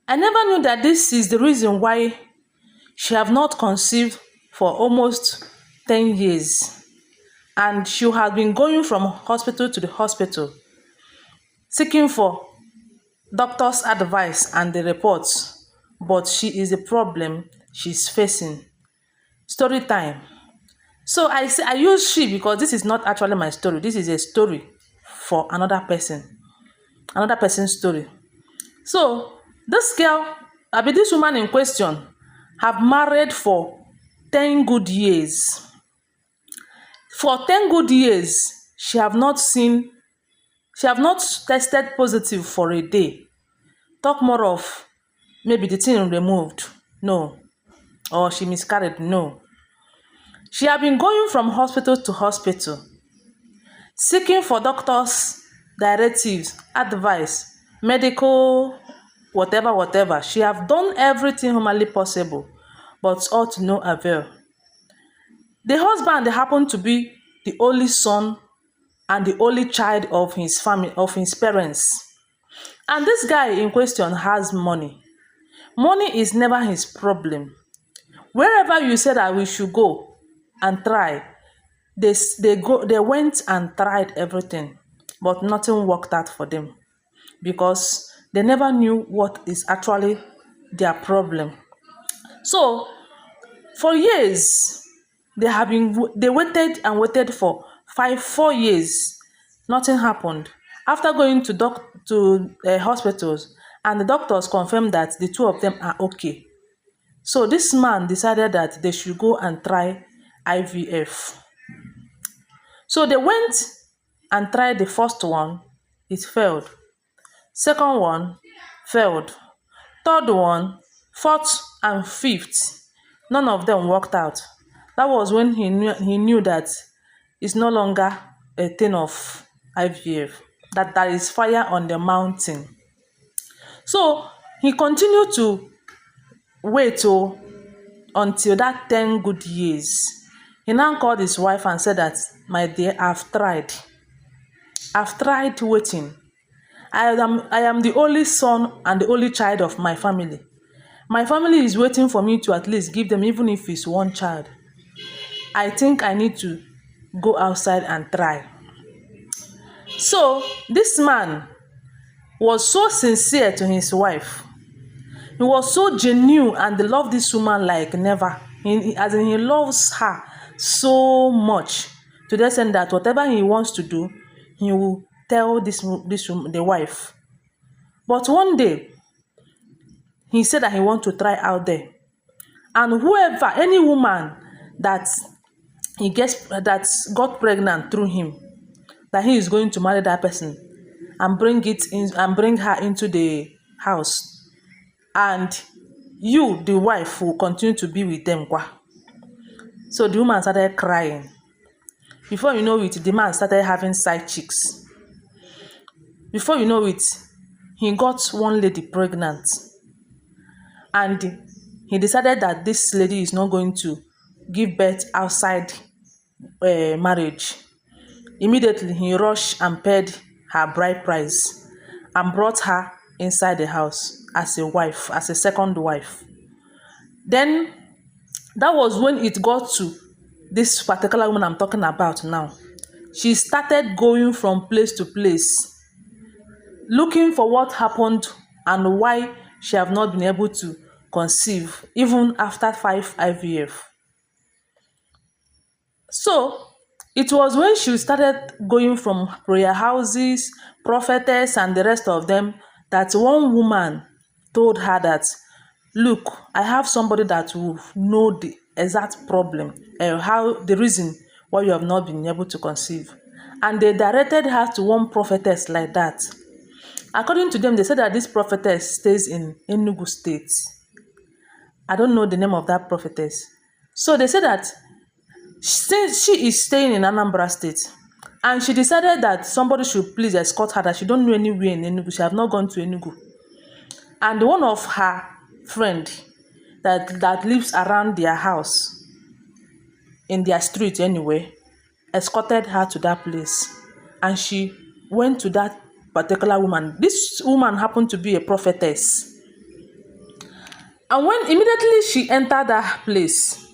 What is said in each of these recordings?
I never knew that this is the reason why she have not conceived for almost 10 years. And she has been going from hospital to the hospital, seeking for doctor's advice and the reports. But she is the problem she's facing. Story time. So I use she because this is not actually my story. This is a story for another person's story. So this girl, this woman in question, have married for 10 good years. For 10 good years, she have not tested positive for a day. Talk more of maybe the thing removed. No. Or she miscarried. No. She have been going from hospital to hospital, seeking for doctors' directives, advice, medical, whatever. She have done everything humanly possible, but all to no avail. The husband happened to be the only son and the only child of his family, of his parents. And this guy in question has money. Money is never his problem. Wherever you say that we should go and try, they went and tried everything, but nothing worked out for them because they never knew what is actually their problem. So for years, they waited and waited for 4 years. Nothing happened. After going to hospitals, and the doctors confirmed that the two of them are okay. So this man decided that they should go and try IVF. So they went and tried the first one. It failed. Second one failed. Third one, fourth and fifth, none of them worked out. That was when he knew that it's no longer a thing of IVF, that there is fire on the mountain. So he continued to wait until that 10 good years. He now called his wife and said that, my dear, I've tried waiting. I am the only son and the only child of my family. My family is waiting for me to at least give them, even if it's one child. I think I need to go outside and try. So this man was so sincere to his wife. He was so genuine and loved this woman like never. As in, he loves her so much to the extent that whatever he wants to do, he will tell the wife. But one day, he said that he wants to try out there. And any woman that got pregnant through him, that he is going to marry that person and bring her into the house. And you, the wife, will continue to be with them. So the woman started crying. Before you know it, the man started having side chicks. Before you know it, he got one lady pregnant. And he decided that this lady is not going to give birth outside marriage. Immediately, he rushed and paid her bride price and brought her inside the house as a wife, as a second wife. Then, that was when it got to this particular woman I'm talking about now. She started going from place to place, looking for what happened and why she have not been able to conceive, even after 5 IVF. So, it was when she started going from prayer houses, prophetess, and the rest of them, that one woman told her that, look, I have somebody that will know the exact problem, the reason why you have not been able to conceive. And they directed her to one prophetess like that. According to them, they said that this prophetess stays in Enugu State. I don't know the name of that prophetess. So they said that since she is staying in Anambra State, and she decided that somebody should please escort her, that she don't know anywhere in Enugu, she have not gone to Enugu. And one of her friend that lives around their house, in their street anyway, escorted her to that place. And she went to that particular woman. This woman happened to be a prophetess. And when immediately she entered that place,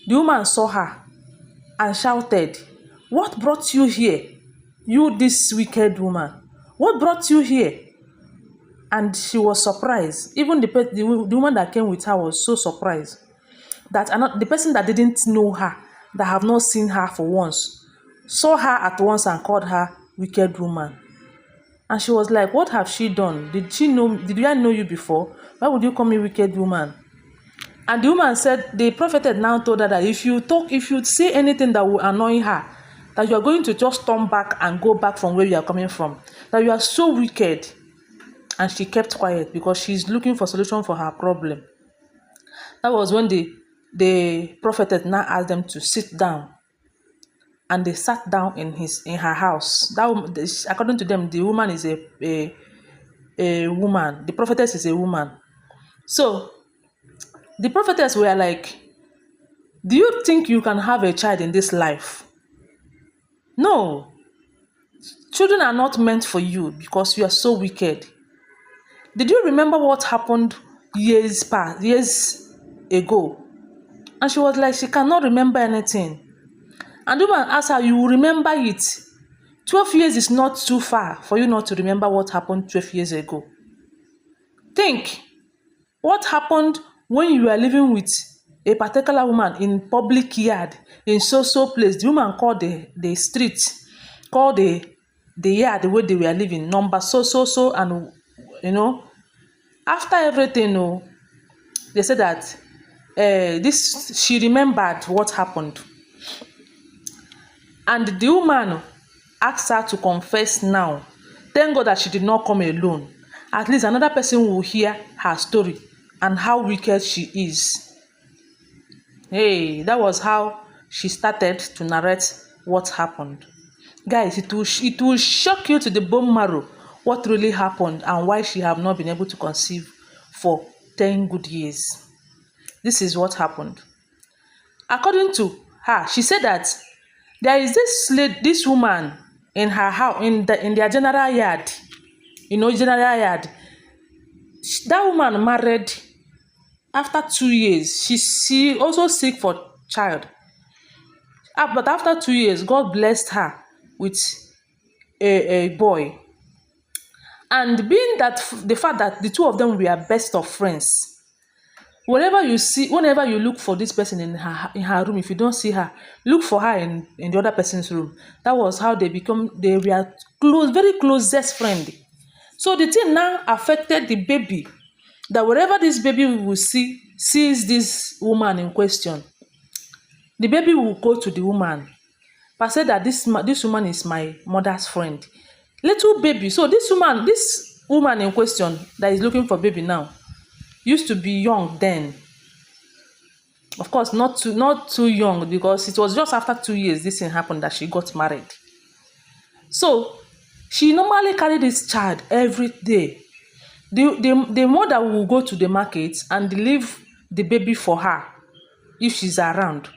the woman saw her and shouted, "What brought you here? You, this wicked woman. What brought you here?" And she was surprised. Even the woman that came with her was so surprised that the person that didn't know her, that have not seen her for once, saw her at once and called her wicked woman. And she was like, "What have she done? Did I know you before? Why would you call me wicked woman?" And the woman said, the prophetess now told her that if you say anything that will annoy her, that you are going to just turn back and go back from where you are coming from, that you are so wicked. And she kept quiet because she's looking for solution for her problem. That was when the prophetess now asked them to sit down, and they sat down in her house. According to them, the woman is a woman. The prophetess is a woman. So the prophetess were like, "Do you think you can have a child in this life? No. Children are not meant for you because you are so wicked. Did you remember what happened years ago?" And she was like, she cannot remember anything. And the woman asked her, "You will remember it. 12 years is not too far for you not to remember what happened 12 years ago. Think, what happened when you were living with a particular woman in public yard, in so place. The woman called the street, called the yard where they were living, number so, and after everything, they said that she remembered what happened. And the woman asked her to confess now. Thank God that she did not come alone. At least another person will hear her story and how wicked she is. Hey, that was how she started to narrate what happened. Guys, it will shock you to the bone marrow what really happened and why she have not been able to conceive for 10 good years. This is what happened. According to her, she said that there is this woman in her house, in their general yard. General yard. That woman married after 2 years. She also sick for child. But after 2 years, God blessed her with a boy. And being that the fact that the two of them were best of friends, whenever you look for this person in her room, if you don't see her, look for her in the other person's room. That was how they were close, very closest friend. So the thing now affected the baby, that wherever this baby will sees this woman in question, the baby will go to the woman, but say that this woman is my mother's friend. Little baby. So this woman in question that is looking for baby now used to be young then. Of course, not too young, because it was just after 2 years this thing happened that she got married. So she normally carried this child every day. The mother will go to the market and leave the baby for her if she's around.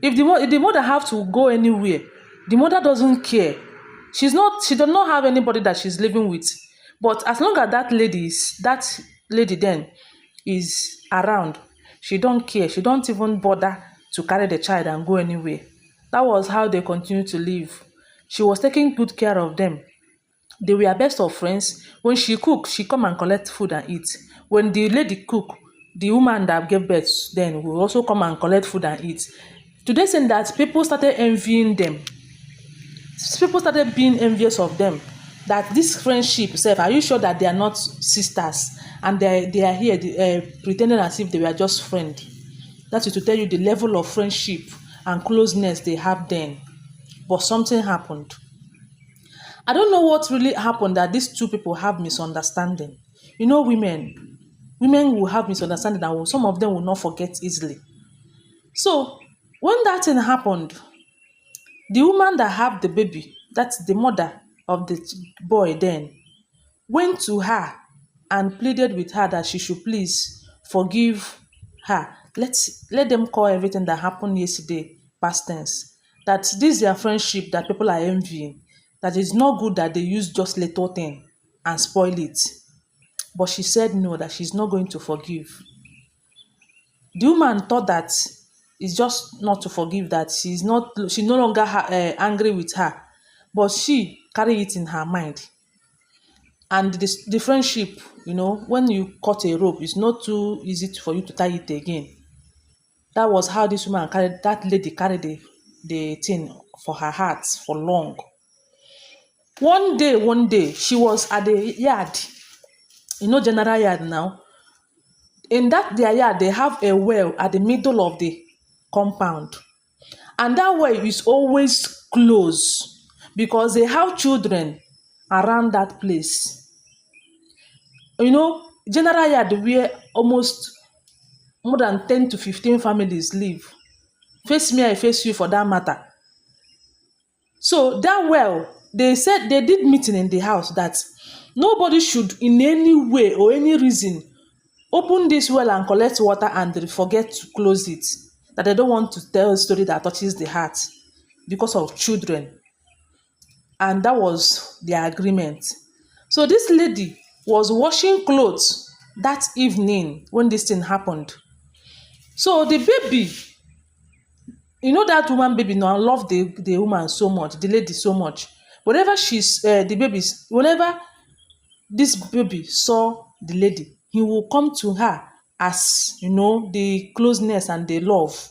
If the mother have to go anywhere, the mother doesn't care. She does not have anybody that she's living with. But as long as that lady then is around, she don't care. She don't even bother to carry the child and go anywhere. That was how they continued to live. She was taking good care of them. They were best of friends. When she cook, she come and collect food and eat. When the lady cook, the woman that gave birth then will also come and collect food and eat. Today, saying that people started envying them. People started being envious of them. That this friendship, are you sure that they are not sisters and they are here pretending as if they were just friends? That is to tell you the level of friendship and closeness they have then. But something happened. I don't know what really happened that these two people have misunderstanding. Women will have misunderstanding and some of them will not forget easily. So when that thing happened, the woman that had the baby, that's the mother of the boy then, went to her and pleaded with her that she should please forgive her. Let them call everything that happened yesterday past tense. That this is their friendship that people are envying. That it's not good that they use just little thing and spoil it. But she said no, that she's not going to forgive. The woman thought that it's just not to forgive, that she no longer angry with her, but she carry it in her mind. And the friendship, when you cut a rope, it's not too easy for you to tie it again. That was how that lady carried the thing for her heart for long. One day, she was at the yard, general yard now. In that their yard, they have a well at the middle of the compound. And that well is always closed because they have children around that place. General yard where almost more than 10 to 15 families live. Face me, I face you for that matter. So that well, they said they did meeting in the house that nobody should in any way or any reason open this well and collect water and they forget to close it. That they don't want to tell a story that touches the heart because of children. And that was their agreement. So this lady was washing clothes that evening when this thing happened. So the baby, that woman baby now love the woman so much, the lady so much. Whenever whenever this baby saw the lady, he will come to her as the closeness and the love.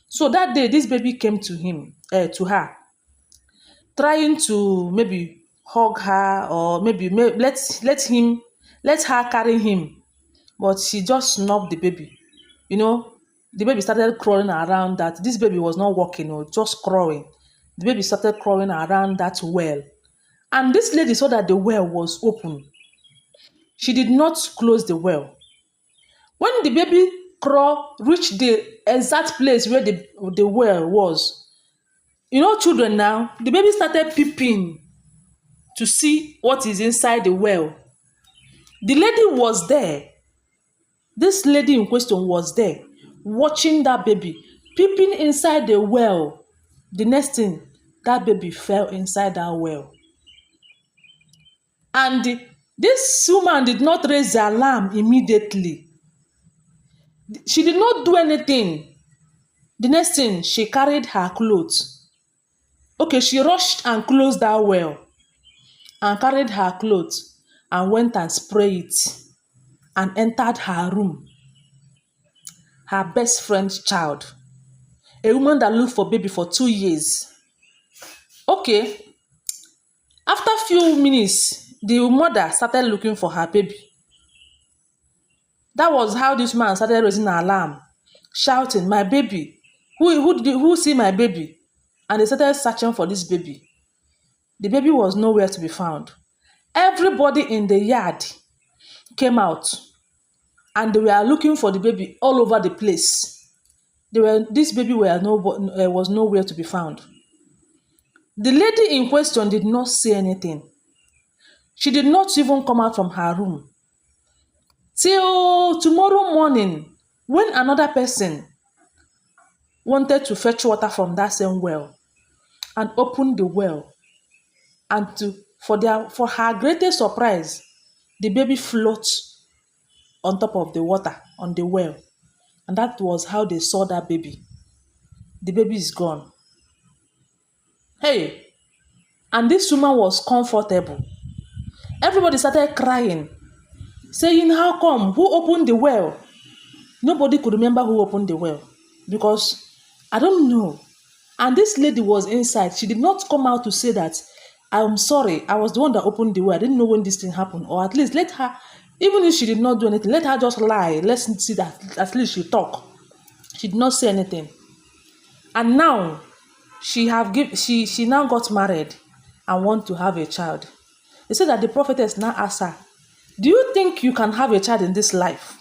So that day, this baby came to her, trying to maybe hug her or maybe let her carry him, but she just snubbed the baby. The baby started crawling around that. This baby was not walking or just crawling. The baby started crawling around that well. And this lady saw that the well was open. She did not close the well. When the baby reached the exact place where the well was, children now, the baby started peeping to see what is inside the well. The lady was there. This lady in question was there, watching that baby, peeping inside the well. The next thing, that baby fell inside that well. And this woman did not raise the alarm immediately. She did not do anything. The next thing, she carried her clothes. Okay, she rushed and closed that well and carried her clothes and went and sprayed it and entered her room. Her best friend's child, a woman that looked for baby for 2 years. Okay, after few minutes, the mother started looking for her baby. That was how this man started raising an alarm, shouting, "My baby! Who see my baby?" And they started searching for this baby. The baby was nowhere to be found. Everybody in the yard came out and they were looking for the baby all over the place. This baby was nowhere to be found. The lady in question did not say anything. She did not even come out from her room. Till tomorrow morning, when another person wanted to fetch water from that same well and opened the well, and for her greatest surprise, the baby floats on top of the water on the well. And that was how they saw that baby. The baby is gone. Hey, and this woman was comfortable. Everybody started crying, saying, "How come? Who opened the well?" Nobody could remember who opened the well because I don't know. And this lady was inside. She did not come out to say that, "I'm sorry, I was the one that opened the well. I didn't know when this thing happened." Or at least let her, even if she did not do anything, let her just lie. Let's see that at least she talk. She did not say anything. And now she now got married and want to have a child. They said that the prophetess now asked her, "Do you think you can have a child in this life?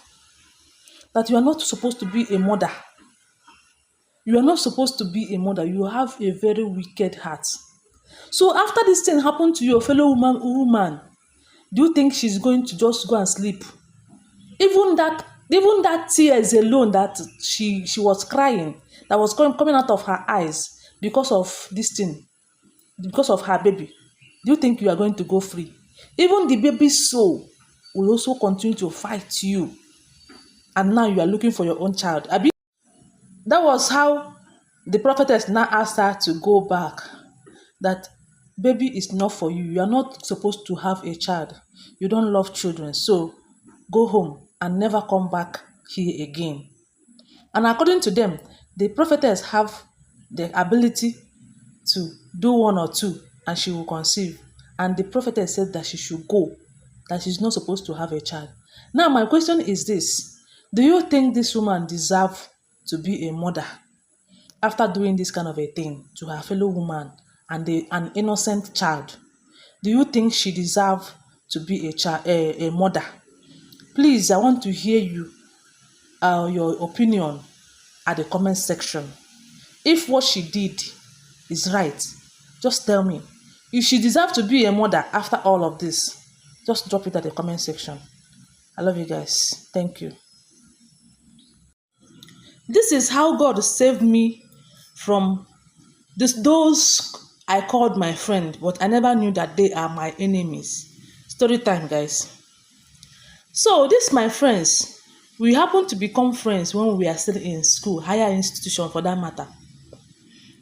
That you are not supposed to be a mother. You are not supposed to be a mother. You have a very wicked heart." So after this thing happened to your fellow woman, do you think she's going to just go and sleep? Even that tears alone that she was crying, that was coming out of her eyes because of this thing, because of her baby. Do you think you are going to go free? Even the baby's soul will also continue to fight you. and now you are looking for your own child. Abi, that was how the prophetess now asked her to go back. That baby is not for you. You are not supposed to have a child. You don't love children. So go home and never come back here again. And according to them, the prophetess have the ability to do one or two and she will conceive. And the prophetess said that she should go, that she's not supposed to have a child. Now, my question is this. Do you think this woman deserves to be a mother after doing this kind of a thing to her fellow woman and an innocent child? Do you think she deserves to be a mother? Please, I want to hear your opinion at the comment section. If what she did is right, just tell me. If she deserves to be a mother after all of this, just drop it at the comment section. I love you guys. Thank you. This is how God saved me from those I called my friend, but I never knew that they are my enemies. Story time, guys. So, these my friends, we happen to become friends when we are still in school, higher institution for that matter.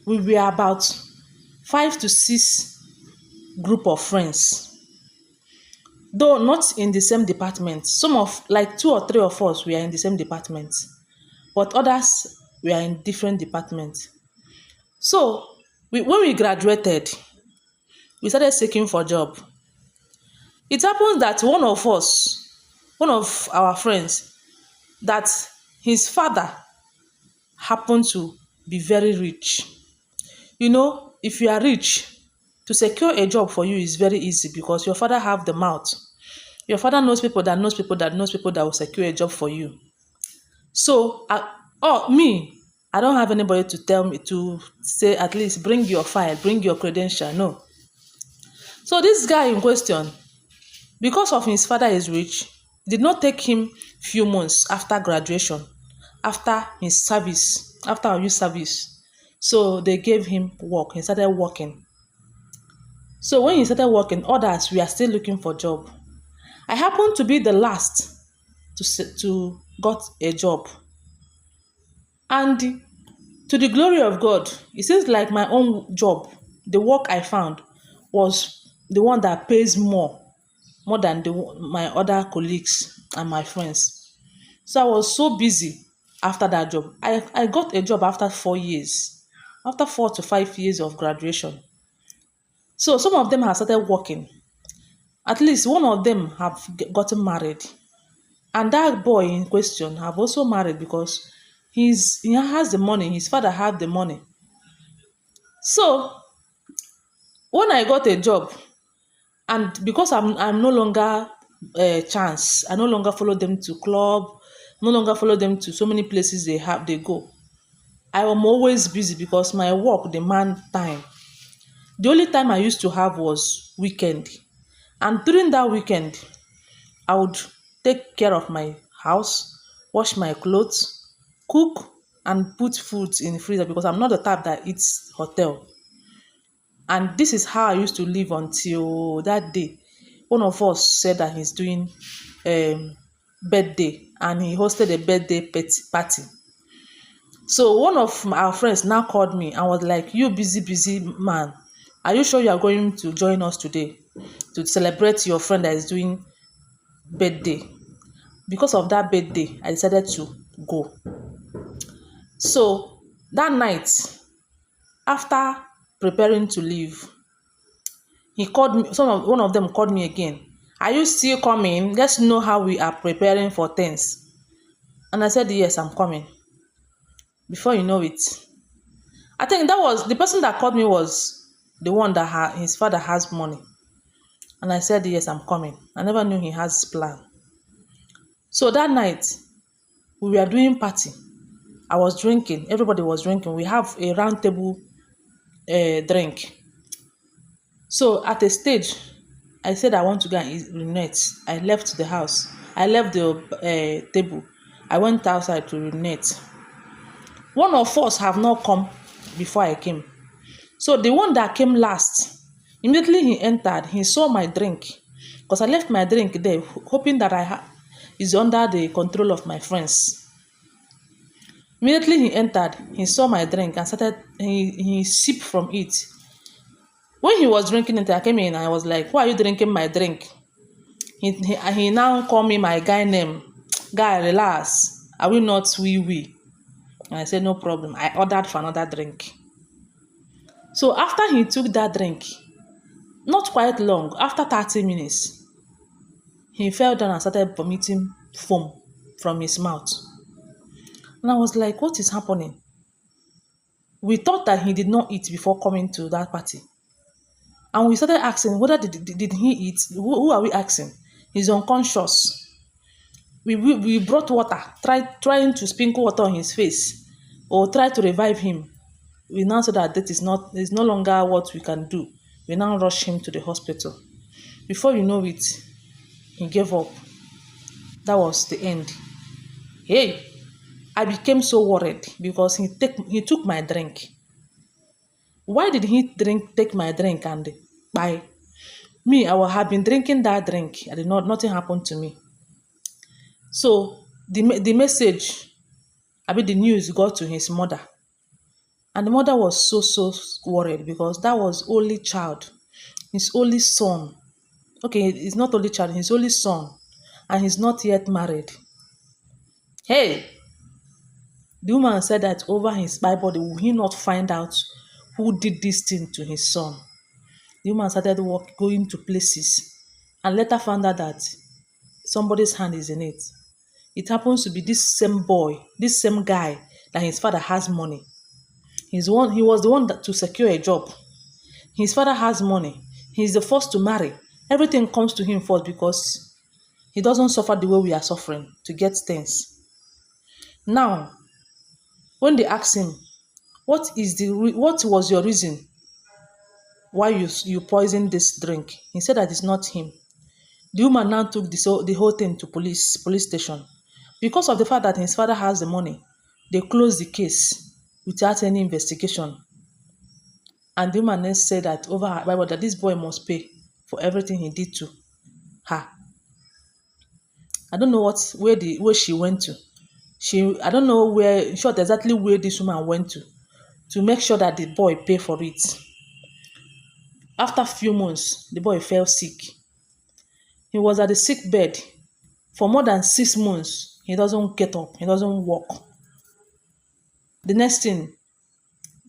We were about 5 to 6 group of friends, though not in the same department. Some of, like 2 or 3 of us, we are in the same department, but others, we are in different departments. So, when we graduated, we started seeking for a job. It happens that one of our friends, that his father happened to be very rich. You know, if you are rich, to secure a job for you is very easy because your father have the mouth. Your father knows people that knows people that knows people that will secure a job for you. So, I don't have anybody to tell me to say at least bring your file, bring your credential. No. So this guy in question, because of his father is rich, it did not take him few months after graduation, after his service, after our youth service. So they gave him work. He started working. So when he started working, others, we are still looking for job. I happened to be the last to got a job. And to the glory of God, it seems like my own job, the work I found, was the one that pays more than my other colleagues and my friends. So I was so busy after that job. I got a job after 4 years, after 4 to 5 years of graduation. So some of them have started working. At least one of them have gotten married. And that boy in question have also married because he has the money. His father had the money. So when I got a job, and because I'm no longer chance, I no longer follow them to club, no longer follow them to so many places they go. I am always busy because my work demand time. The only time I used to have was weekend. And during that weekend, I would take care of my house, wash my clothes, cook, and put food in the freezer because I'm not the type that eats hotel. And this is how I used to live until that day. One of us said that he's doing birthday and he hosted a birthday party. So one of our friends now called me and was like, "You busy man, are you sure you are going to join us today to celebrate your friend that is doing birthday?" Because of that birthday, I decided to go. So that night, after preparing to leave, he called me. One of them called me again. "Are you still coming? Let's know how we are preparing for things." And I said, "Yes, I'm coming." Before you know it, I think that was the person that called me was the one that his father has money. And I said, "Yes, I'm coming." I never knew he has plan. So that night, we were doing party. I was drinking. Everybody was drinking. We have a round table drink. So at a stage, I said I want to go and urinate. I left the house. I left the table. I went outside to urinate. One of us have not come before I came. So the one that came last, immediately he entered, he saw my drink. Because I left my drink there, hoping that is under the control of my friends. Immediately he entered, he saw my drink and he sipped from it. When he was drinking it, I came in and I was like, why are you drinking my drink? He now called me my guy name. Guy, relax. Are we not wee? And I said, no problem. I ordered for another drink. So after he took that drink, not quite long, after 30 minutes, he fell down and started vomiting foam from his mouth. And I was like, what is happening? We thought that he did not eat before coming to that party. And we started asking, whether did he eat? Who are we asking? He's unconscious. We brought water, trying to sprinkle water on his face or try to revive him. We now said that is no longer what we can do. We now rush him to the hospital. Before you know it, he gave up. That was the end. Hey, I became so worried because he took my drink. Why did he take my drink and buy? Me, I have been drinking that drink. Nothing happened to me. So the message, the news got to his mother. And the mother was so worried because that was only child, his only son. Okay, it's not only child, his only son. And he's not yet married. Hey! The woman said that over his Bible, will he not find out who did this thing to his son? The woman started going to places and later found out that somebody's hand is in it. It happens to be this same boy, this same guy that his father has money. He was the one to secure a job. His father has money. He's the first to marry. Everything comes to him first because he doesn't suffer the way we are suffering to get things. Now, when they asked him, what was your reason why you poisoned this drink? He said that it's not him. The woman now took the whole thing to police station. Because of the fact that his father has the money, they closed the case without any investigation. And the woman then said that over her Bible that this boy must pay for everything he did to her. I don't know where she went to. I don't know exactly where this woman went to make sure that the boy pay for it. After a few months, the boy fell sick. He was at the sick bed for more than 6 months. He doesn't get up. He doesn't walk. The next thing,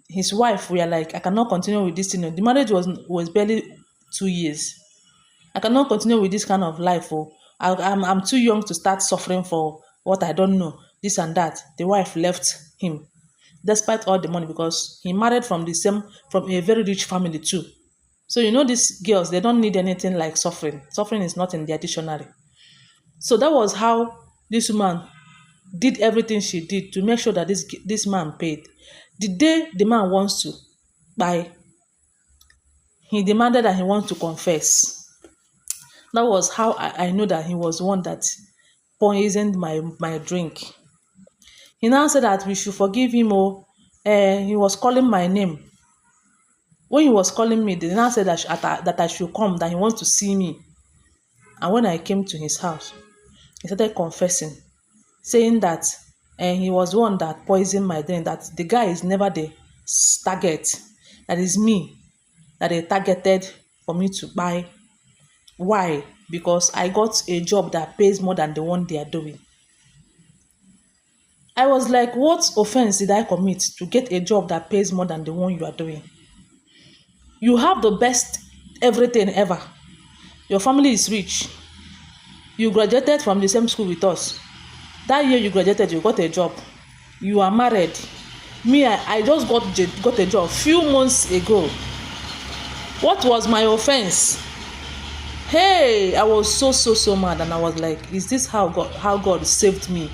his wife, we are like, I cannot continue with this thing. The marriage was barely 2 years. I cannot continue with this kind of life. I'm too young to start suffering for what I don't know. This and that. The wife left him, despite all the money, because he married from a very rich family too. So these girls, they don't need anything like suffering. Suffering is not in their dictionary. So that was how this woman did everything she did to make sure that this man paid. The day the man wants to buy, he demanded that he wants to confess. That was how I know that he was one that poisoned my drink. He now said that we should forgive him. He was calling my name. When he was calling me, they now said that I should come, that he wants to see me. And when I came to his house, he started confessing, saying that he was one that poisoned my drink, that the guy is never the target. That is me, that they targeted for me to buy. Why? Because I got a job that pays more than the one they are doing. I was like, what offense did I commit to get a job that pays more than the one you are doing? You have the best everything ever. Your family is rich. You graduated from the same school with us. That year you graduated, you got a job. You are married. Me, I just got a job few months ago. What was my offense? Hey, I was so mad, and I was like, is this how God saved me?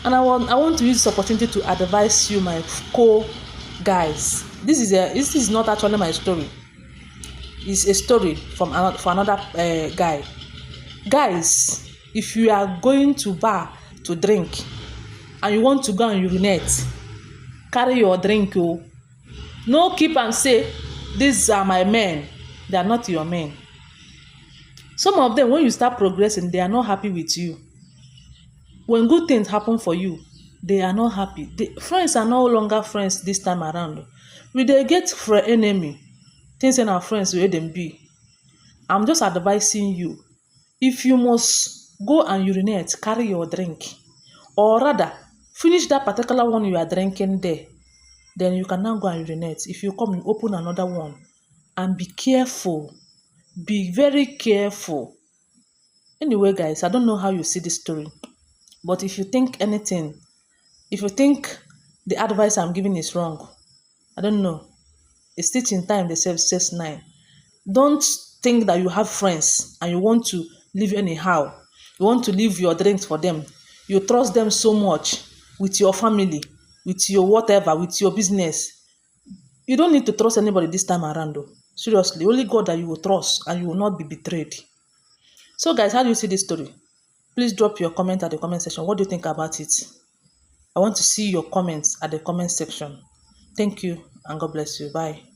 And I want to use this opportunity to advise you, my co-guys. This is not actually my story. It's a story for another guy. Guys, if you are going to bar to drink and you want to go and urinate, carry your drink. No keep and say, these are my men. They are not your men. Some of them, when you start progressing, they are not happy with you. When good things happen for you, they are not happy. Friends are no longer friends this time around. We dey get for enemy. Things in our friends where them be. I'm just advising you. If you must go and urinate, carry your drink. Or rather, finish that particular one you are drinking there. Then you can now go and urinate. If you come, you open another one. And be careful. Be very careful. Anyway, guys, I don't know how you see this story. But if you think anything, if you think the advice I'm giving is wrong, I don't know. It's teaching time, they say 6-9. Don't think that you have friends and you want to live anyhow. You want to leave your drinks for them. You trust them so much with your family, with your whatever, with your business. You don't need to trust anybody this time around though. Seriously, only God that you will trust and you will not be betrayed. So guys, how do you see this story? Please drop your comment at the comment section. What do you think about it? I want to see your comments at the comment section. Thank you and God bless you. Bye.